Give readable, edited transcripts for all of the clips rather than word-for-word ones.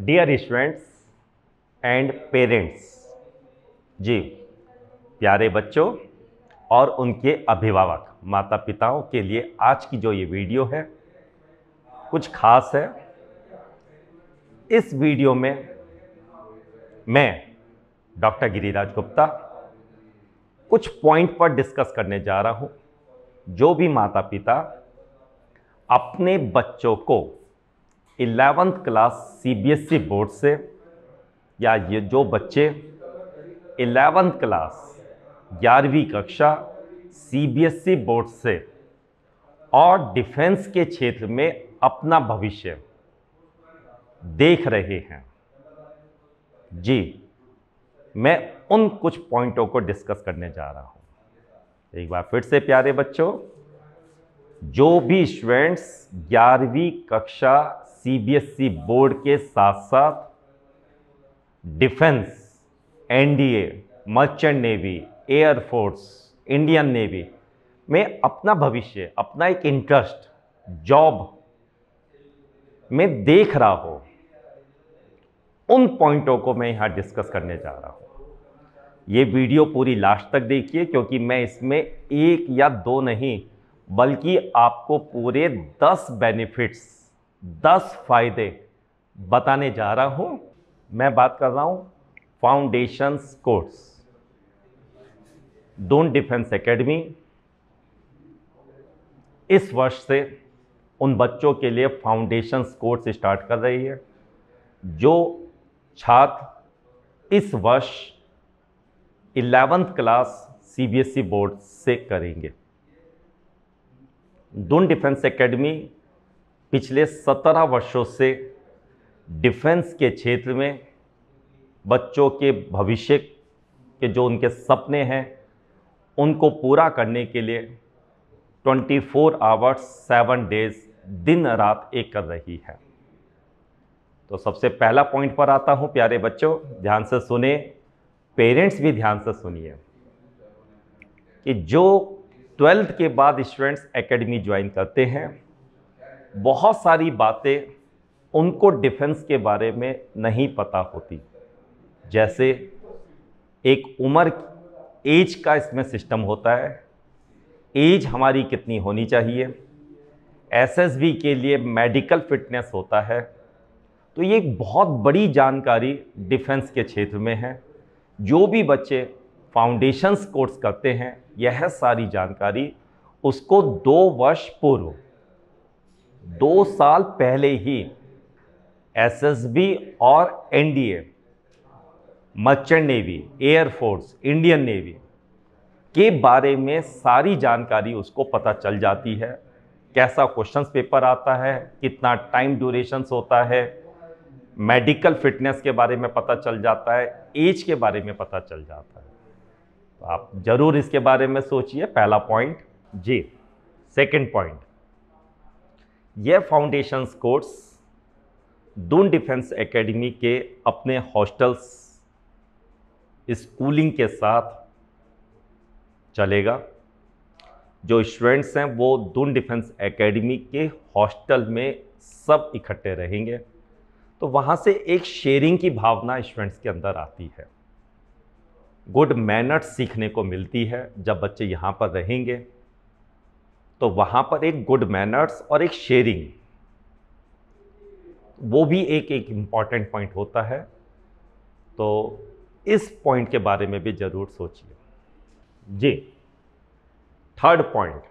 Dear students and parents, जी प्यारे बच्चों और उनके अभिभावक माता पिताओं के लिए आज की जो ये वीडियो है कुछ खास है। इस वीडियो में मैं डॉक्टर गिरिराज गुप्ता कुछ पॉइंट पर डिस्कस करने जा रहा हूं। जो भी माता पिता अपने बच्चों को 11th क्लास सीबीएसई बोर्ड से या ये जो बच्चे 11th क्लास 11वीं कक्षा सीबीएसई बोर्ड से और डिफेंस के क्षेत्र में अपना भविष्य देख रहे हैं, जी मैं उन कुछ पॉइंटों को डिस्कस करने जा रहा हूं। एक बार फिर से प्यारे बच्चों, जो भी स्टूडेंट्स 11वीं कक्षा सीबीएसई बोर्ड के साथ साथ defence, NDA, merchant navy, air force, Indian navy में अपना भविष्य, अपना एक इंटरेस्ट जॉब में देख रहा हो, उन पॉइंटों को मैं यहां डिस्कस करने जा रहा हूं। ये वीडियो पूरी लास्ट तक देखिए, क्योंकि मैं इसमें एक या दो नहीं बल्कि आपको पूरे 10 बेनिफिट्स, 10 फायदे बताने जा रहा हूं। मैं बात कर रहा हूं foundations course. Doon defence academy इस वर्ष से उन बच्चों के लिए फाउंडेशंस कोर्स स्टार्ट कर रही है जो छात्र इस वर्ष 11th क्लास सीबीएसई बोर्ड से करेंगे। दून डिफेंस एकेडमी पिछले 17 वर्षों से डिफेंस के क्षेत्र में बच्चों के भविष्य के जो उनके सपने हैं उनको पूरा करने के लिए 24 आवर्स 7 डेज दिन रात एक कर रही है। तो सबसे पहला पॉइंट पर आता हूं प्यारे बच्चों, ध्यान से सुने, पेरेंट्स भी ध्यान से सुनिए कि जो 12th के बाद स्टूडेंट्स एकेडमी ज्वाइन करते हैं, बहुत सारी बातें उनको डिफेंस के बारे में नहीं पता होती। जैसे एक उम्र, एज का इसमें सिस्टम होता है, एज हमारी कितनी होनी चाहिए, एसएसबी के लिए मेडिकल फिटनेस होता है। तो ये एक बहुत बड़ी जानकारी डिफेंस के क्षेत्र में है। जो भी बच्चे फाउंडेशंस कोर्स करते हैं, यह सारी जानकारी उसको 2 वर्ष पूर्व, 2 साल पहले ही एसएसबी और NDA, merchant navy, air force, Indian navy के बारे में सारी जानकारी उसको पता चल जाती है। कैसा क्वेश्चंस पेपर आता है, कितना टाइम ड्यूरेशंस होता है, मेडिकल फिटनेस के बारे में पता चल जाता है, एज के बारे में पता चल जाता है। तो आप जरूर इसके बारे में सोचिए। पहला पॉइंट जी। सेकंड पॉइंट, यह foundations course Doon defence academy के अपने हॉस्टल्स, स्कूलिंग के साथ चलेगा। जो स्टूडेंट्स हैं वो दून डिफेंस एकेडमी के हॉस्टल में सब इकट्ठे रहेंगे, तो वहाँ से एक शेयरिंग की भावना स्टूडेंट्स के अंदर आती है। गुड मैनर्स सीखने को मिलती है। जब बच्चे यहाँ पर रहेंगे तो वहाँ पर एक गुड मैनर्स और एक शेयरिंग, वो भी एक इम्पॉर्टेंट पॉइंट होता है। तो इस पॉइंट के बारे में भी ज़रूर सोचिए जी। थर्ड पॉइंट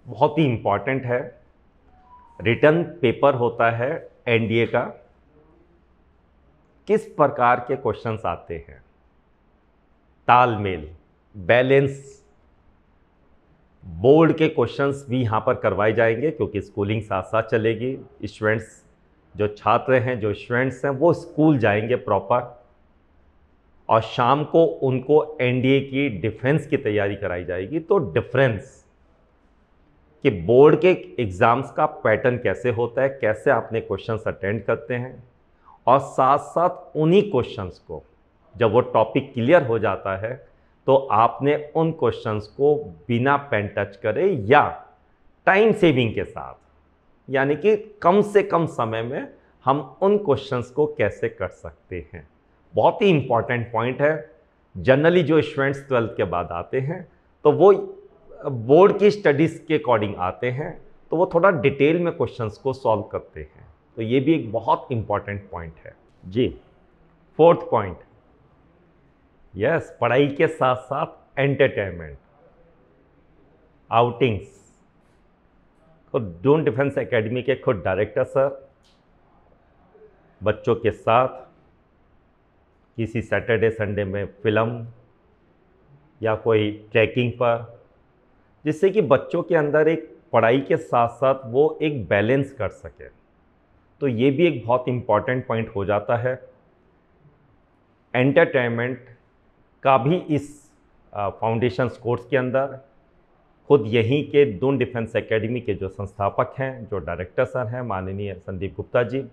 बहुत ही इम्पॉर्टेंट है। रिटर्न पेपर होता है एनडीए का, किस प्रकार के क्वेश्चंस आते हैं, तालमेल, बैलेंस, बोर्ड के क्वेश्चंस भी यहाँ पर करवाए जाएंगे, क्योंकि स्कूलिंग साथ साथ चलेगी। स्टूडेंट्स, जो छात्र हैं, जो स्टूडेंट्स हैं, वो स्कूल जाएंगे प्रॉपर, और शाम को उनको एनडीए की डिफेंस की तैयारी कराई जाएगी। तो डिफरेंस कि बोर्ड के एग्ज़ाम्स का पैटर्न कैसे होता है, कैसे आपने क्वेश्चंस अटेंड करते हैं, और साथ साथ उन्हीं क्वेश्चंस को जब वो टॉपिक क्लियर हो जाता है तो आपने उन क्वेश्चंस को बिना पेन टच करे या टाइम सेविंग के साथ, यानी कि कम से कम समय में हम उन क्वेश्चंस को कैसे कर सकते हैं। बहुत ही इंपॉर्टेंट पॉइंट है। जनरली जो स्टूडेंट्स 12th के बाद आते हैं तो वो बोर्ड की स्टडीज़ के अकॉर्डिंग आते हैं, तो वो थोड़ा डिटेल में क्वेश्चंस को सॉल्व करते हैं। तो ये भी एक बहुत इंपॉर्टेंट पॉइंट है जी। फोर्थ पॉइंट, यस, पढ़ाई के साथ साथ एंटरटेनमेंट, आउटिंग्स। खुद ड्रोन डिफेंस एकेडमी के खुद डायरेक्टर सर बच्चों के साथ किसी सैटरडे संडे में फिल्म या कोई ट्रैकिंग पर, जिससे कि बच्चों के अंदर एक पढ़ाई के साथ साथ वो एक बैलेंस कर सके। तो ये भी एक बहुत इम्पॉर्टेंट पॉइंट हो जाता है। एंटरटेनमेंट का भी इस फाउंडेशन कोर्स के अंदर खुद यहीं के ड्रोन डिफेंस एकेडमी के जो संस्थापक हैं, जो डायरेक्टर सर हैं माननीय संदीप गुप्ता जी,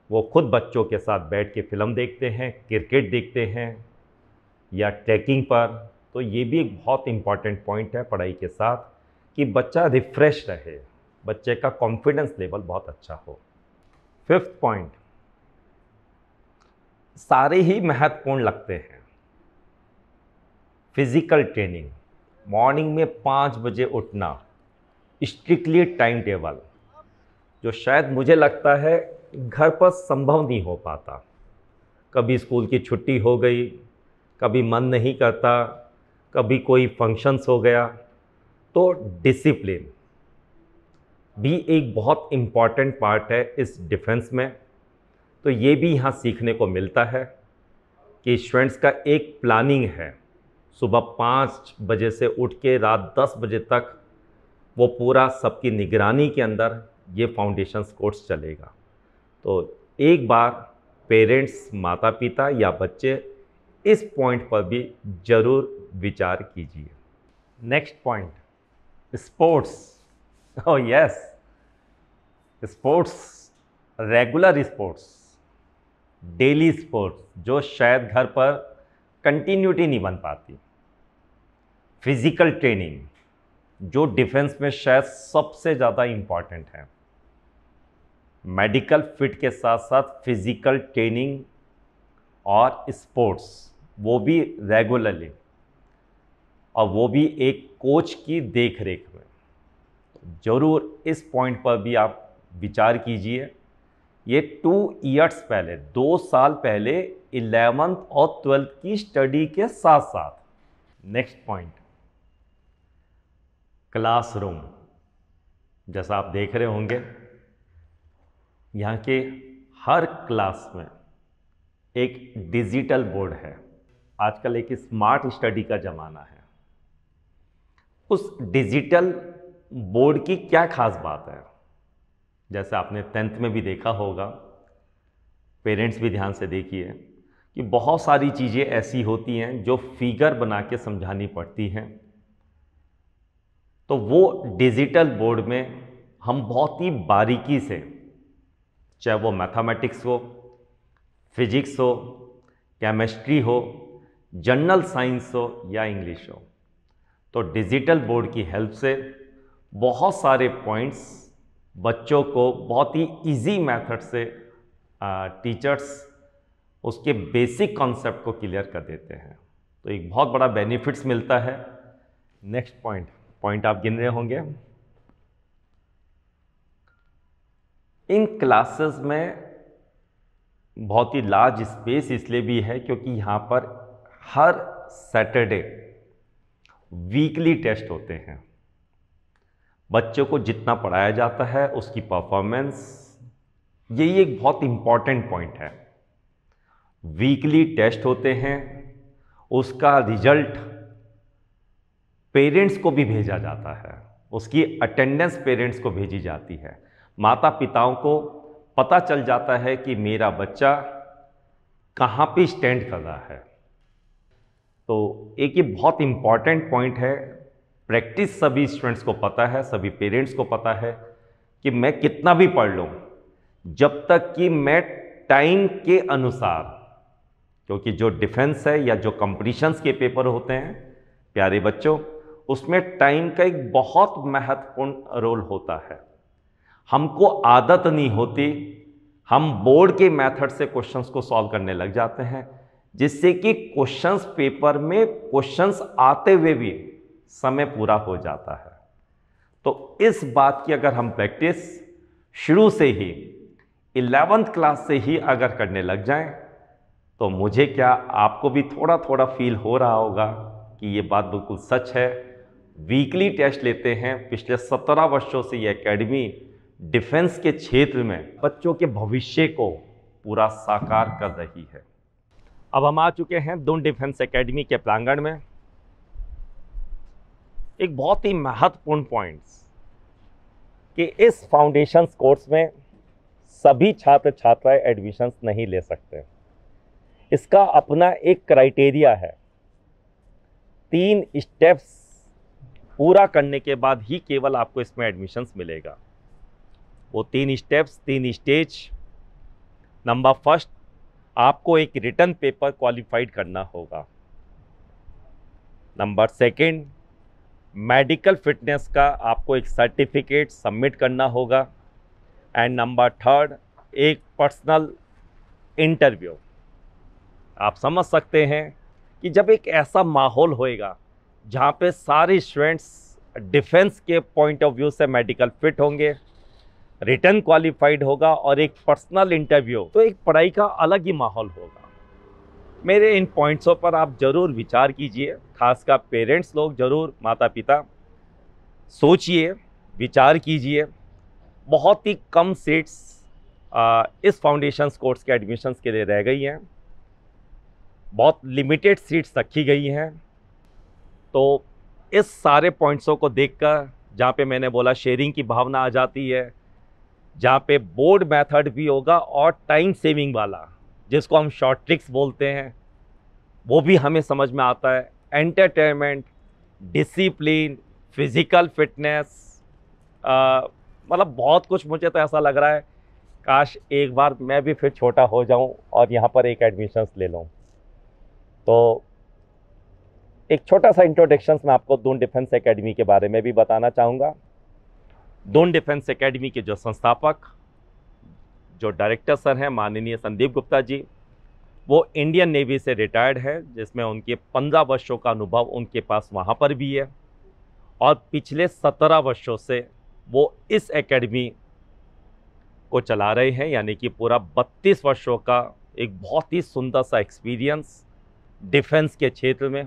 वो खुद बच्चों के साथ बैठ के फिल्म देखते हैं, क्रिकेट देखते हैं या ट्रैकिंग पर। तो ये भी एक बहुत इम्पॉर्टेंट पॉइंट है पढ़ाई के साथ, कि बच्चा रिफ्रेश रहे, बच्चे का कॉन्फिडेंस लेवल बहुत अच्छा हो। फिफ्थ पॉइंट, सारे ही महत्वपूर्ण लगते हैं। फिजिकल ट्रेनिंग, मॉर्निंग में 5 बजे उठना, स्ट्रिक्टली टाइम टेबल, जो शायद मुझे लगता है घर पर संभव नहीं हो पाता। कभी स्कूल की छुट्टी हो गई, कभी मन नहीं करता, कभी कोई फंक्शंस हो गया। तो डिसिप्लिन भी एक बहुत इम्पॉर्टेंट पार्ट है इस डिफेंस में। तो ये भी यहाँ सीखने को मिलता है कि स्टूडेंट्स का एक प्लानिंग है, सुबह 5 बजे से उठ के रात 10 बजे तक वो पूरा सबकी निगरानी के अंदर ये फाउंडेशन कोर्स चलेगा। तो एक बार पेरेंट्स, माता पिता या बच्चे इस पॉइंट पर भी ज़रूर विचार कीजिए। Next point, sports. Oh yes, sports, regular sports, daily sports, जो शायद घर पर कंटिन्यूटी नहीं बन पाती। फिजिकल ट्रेनिंग, जो डिफेंस में शायद सबसे ज़्यादा इम्पॉर्टेंट है। मेडिकल फिट के साथ साथ फिजिकल ट्रेनिंग और स्पोर्ट्स, वो भी रेगुलरली, और वो भी एक कोच की देख रेख में। ज़रूर इस पॉइंट पर भी आप विचार कीजिए। ये 2 इयर्स पहले, 2 साल पहले 11th और 12th की स्टडी के साथ साथ। Next point, classroom. जैसा आप देख रहे होंगे, यहाँ के हर क्लास में एक डिजिटल बोर्ड है। आजकल एक स्मार्ट स्टडी का ज़माना है। उस डिजिटल बोर्ड की क्या खास बात है? जैसे आपने 10th में भी देखा होगा, पेरेंट्स भी ध्यान से देखिए कि बहुत सारी चीज़ें ऐसी होती हैं जो फिगर बना के समझानी पड़ती हैं। तो वो डिजिटल बोर्ड में हम बहुत ही बारीकी से, चाहे वो मैथमेटिक्स हो, फिजिक्स हो, केमिस्ट्री हो, जनरल साइंस हो या इंग्लिश हो, तो डिजिटल बोर्ड की हेल्प से बहुत सारे पॉइंट्स बच्चों को बहुत ही इजी मेथड से टीचर्स उसके बेसिक कॉन्सेप्ट को क्लियर कर देते हैं। तो एक बहुत बड़ा बेनिफिट्स मिलता है। नेक्स्ट पॉइंट आप गिन रहे होंगे, इन क्लासेस में बहुत ही लार्ज स्पेस इसलिए भी है क्योंकि यहाँ पर हर सैटरडे वीकली टेस्ट होते हैं। बच्चों को जितना पढ़ाया जाता है उसकी परफॉर्मेंस, यही एक बहुत इम्पॉर्टेंट पॉइंट है। वीकली टेस्ट होते हैं, उसका रिजल्ट पेरेंट्स को भी भेजा जाता है, उसकी अटेंडेंस पेरेंट्स को भेजी जाती है। माता पिताओं को पता चल जाता है कि मेरा बच्चा कहाँ पे स्टैंड कर रहा है। तो एक ये बहुत इम्पॉर्टेंट पॉइंट है। प्रैक्टिस सभी स्टूडेंट्स को पता है, सभी पेरेंट्स को पता है कि मैं कितना भी पढ़ लूँ, जब तक कि मैं टाइम के अनुसार, क्योंकि जो डिफेंस है या जो कंपटीशंस के पेपर होते हैं प्यारे बच्चों, उसमें टाइम का एक बहुत महत्वपूर्ण रोल होता है। हमको आदत नहीं होती हम बोर्ड के मेथड से क्वेश्चंस को सॉल्व करने लग जाते हैं, जिससे कि क्वेश्चंस पेपर में क्वेश्चंस आते हुए भी समय पूरा हो जाता है। तो इस बात की अगर हम प्रैक्टिस शुरू से ही 11th क्लास से ही अगर करने लग जाएं, तो मुझे क्या आपको भी थोड़ा थोड़ा फील हो रहा होगा कि ये बात बिल्कुल सच है। वीकली टेस्ट लेते हैं, पिछले 17 वर्षों से ये एकेडमी डिफेंस के क्षेत्र में बच्चों के भविष्य को पूरा साकार कर रही है। अब हम आ चुके हैं दून डिफेंस एकेडमी के प्रांगण में। एक बहुत ही महत्वपूर्ण पॉइंट्स कि इस फाउंडेशन कोर्स में सभी छात्र छात्राएं एडमिशन्स नहीं ले सकते। इसका अपना एक क्राइटेरिया है। 3 स्टेप्स पूरा करने के बाद ही केवल आपको इसमें एडमिशन्स मिलेगा। वो 3 स्टेप्स, 3 स्टेज। नंबर फर्स्ट, आपको एक रिटन पेपर क्वालिफाइड करना होगा। नंबर सेकंड, मेडिकल फिटनेस का आपको एक सर्टिफिकेट सबमिट करना होगा। एंड नंबर थर्ड, एक पर्सनल इंटरव्यू। आप समझ सकते हैं कि जब एक ऐसा माहौल होएगा जहाँ पे सारे स्टूडेंट्स डिफेंस के पॉइंट ऑफ व्यू से मेडिकल फिट होंगे, रिटन क्वालिफाइड होगा और एक पर्सनल इंटरव्यू, तो एक पढ़ाई का अलग ही माहौल होगा। मेरे इन पॉइंट्सों पर आप ज़रूर विचार कीजिए, खासकर पेरेंट्स लोग ज़रूर, माता पिता सोचिए, विचार कीजिए। बहुत ही कम सीट्स इस फाउंडेशन कोर्स के एडमिशन्स के लिए रह गई हैं। बहुत लिमिटेड सीट्स रखी गई हैं। तो इस सारे पॉइंट्सों को देखकर, जहाँ पे मैंने बोला शेयरिंग की भावना आ जाती है, जहाँ पे बोर्ड मेथड भी होगा और टाइम सेविंग वाला, जिसको हम शॉर्ट ट्रिक्स बोलते हैं, वो भी हमें समझ में आता है। एंटरटेनमेंट, डिसिप्लिन, फिजिकल फिटनेस, मतलब बहुत कुछ। मुझे तो ऐसा लग रहा है काश एक बार मैं भी फिर छोटा हो जाऊं और यहाँ पर एक एडमिशन्स ले लूं। तो एक छोटा सा इंट्रोडक्शन मैं आपको दून डिफेंस एकेडमी के बारे में भी बताना चाहूँगा। दून डिफेंस एकेडमी के जो संस्थापक, जो डायरेक्टर सर हैं, माननीय संदीप गुप्ता जी, वो इंडियन नेवी से रिटायर्ड है, जिसमें उनके 15 वर्षों का अनुभव उनके पास वहाँ पर भी है। और पिछले 17 वर्षों से वो इस एकेडमी को चला रहे हैं, यानी कि पूरा 32 वर्षों का एक बहुत ही सुंदर सा एक्सपीरियंस डिफेंस के क्षेत्र में।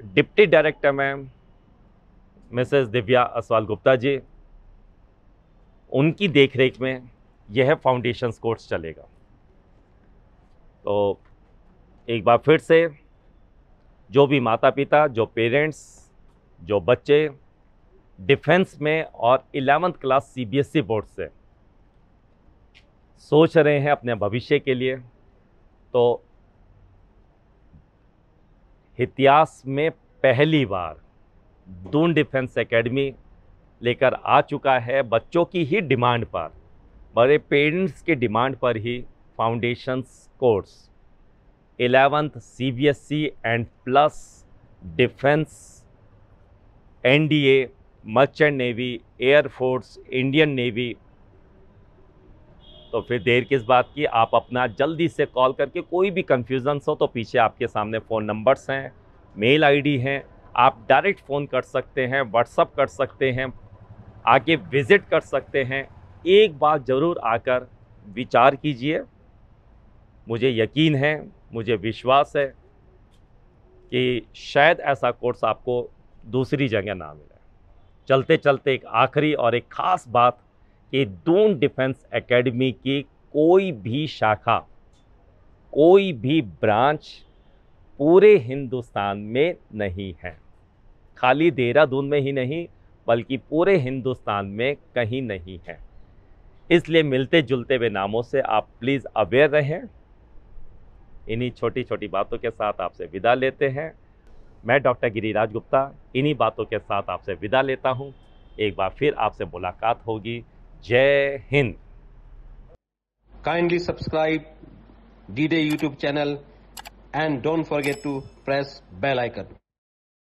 डिप्टी डायरेक्टर में मिसेस दिव्या असवाल गुप्ता जी, उनकी देखरेख में यह फाउंडेशन कोर्स चलेगा। तो एक बार फिर से जो भी माता पिता, जो पेरेंट्स, जो बच्चे डिफेंस में और 11th क्लास CBSE बोर्ड से सोच रहे हैं अपने भविष्य के लिए, तो इतिहास में पहली बार दून डिफेंस एकेडमी लेकर आ चुका है बच्चों की ही डिमांड पर, बड़े पेरेंट्स के डिमांड पर ही foundations course 11th CBSE and plus defence, NDA, merchant navy, air force, Indian navy. तो फिर देर किस बात की, आप अपना जल्दी से कॉल करके, कोई भी कन्फ्यूजन हो तो पीछे आपके सामने फ़ोन नंबर्स हैं, मेल ID हैं, आप डायरेक्ट फ़ोन कर सकते हैं, व्हाट्सअप कर सकते हैं, आके विज़िट कर सकते हैं। एक बार ज़रूर आकर विचार कीजिए। मुझे यकीन है, मुझे विश्वास है कि शायद ऐसा कोर्स आपको दूसरी जगह ना मिले। चलते चलते एक आखिरी और एक ख़ास बात कि दून डिफेंस एकेडमी की कोई भी शाखा, कोई भी ब्रांच पूरे हिंदुस्तान में नहीं है। खाली देहरादून में ही नहीं, बल्कि पूरे हिंदुस्तान में कहीं नहीं है। इसलिए मिलते जुलते हुए नामों से आप प्लीज़ अवेयर रहें। इन्हीं छोटी छोटी बातों के साथ आपसे विदा लेते हैं। मैं डॉक्टर गिरिराज गुप्ता इन्हीं बातों के साथ आपसे विदा लेता हूं। एक बार फिर आपसे मुलाकात होगी। जय Hind. Kindly subscribe D-Day YouTube channel and don't forget to press bell icon.